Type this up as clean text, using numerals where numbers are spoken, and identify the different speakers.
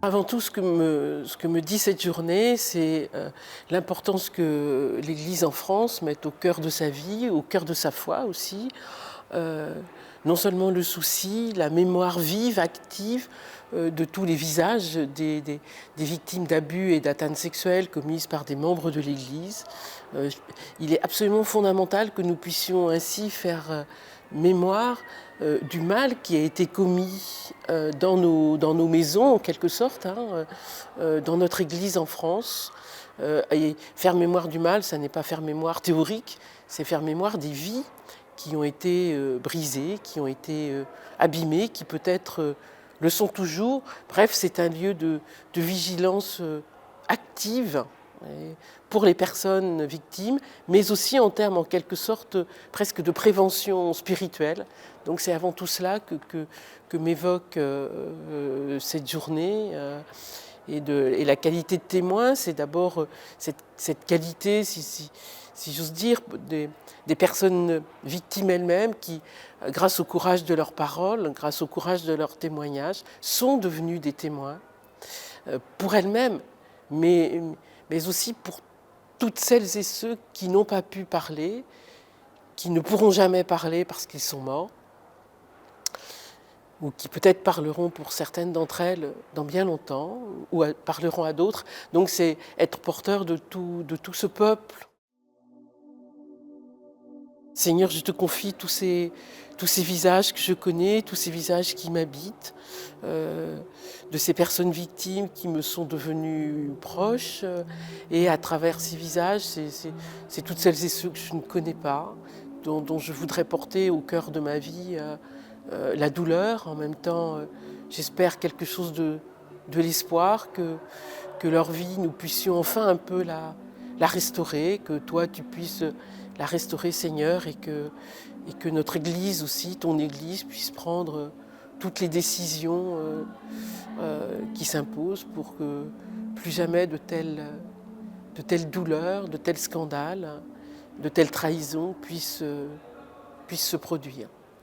Speaker 1: avant tout, ce que me dit cette journée, c'est l'importance que l'Église en France mette au cœur de sa vie, au cœur de sa foi aussi. Non seulement le souci, la mémoire vive, active de tous les visages des victimes d'abus et d'atteintes sexuelles commises par des membres de l'Église. Il est absolument fondamental que nous puissions ainsi faire mémoire du mal qui a été commis dans nos maisons, en quelque sorte, dans notre Église en France. Et faire mémoire du mal, ça n'est pas faire mémoire théorique, c'est faire mémoire des vies qui ont été brisées, qui ont été abîmées, qui peut-être le sont toujours. Bref, c'est un lieu de vigilance active pour les personnes victimes, mais aussi en termes, en quelque sorte, presque de prévention spirituelle. Donc c'est avant tout cela que m'évoque cette journée. Et la qualité de témoin, c'est d'abord cette qualité, si j'ose dire, des personnes victimes elles-mêmes qui, grâce au courage de leurs paroles, grâce au courage de leurs témoignages, sont devenues des témoins pour elles-mêmes, mais aussi pour toutes celles et ceux qui n'ont pas pu parler, qui ne pourront jamais parler parce qu'ils sont morts, ou qui peut-être parleront pour certaines d'entre elles dans bien longtemps, ou parleront à d'autres. Donc c'est être porteur de tout ce peuple. Seigneur, je te confie tous ces visages que je connais, tous ces visages qui m'habitent, de ces personnes victimes qui me sont devenues proches, et à travers ces visages, c'est toutes celles et ceux que je ne connais pas, dont je voudrais porter au cœur de ma vie la douleur, en même temps, j'espère quelque chose de l'espoir, que leur vie, nous puissions enfin un peu la restaurer, que toi tu puisses la restaurer, Seigneur, et que notre Église aussi, ton Église, puisse prendre toutes les décisions qui s'imposent pour que plus jamais de telles douleurs, de tels scandales, de telles trahisons puissent se produire.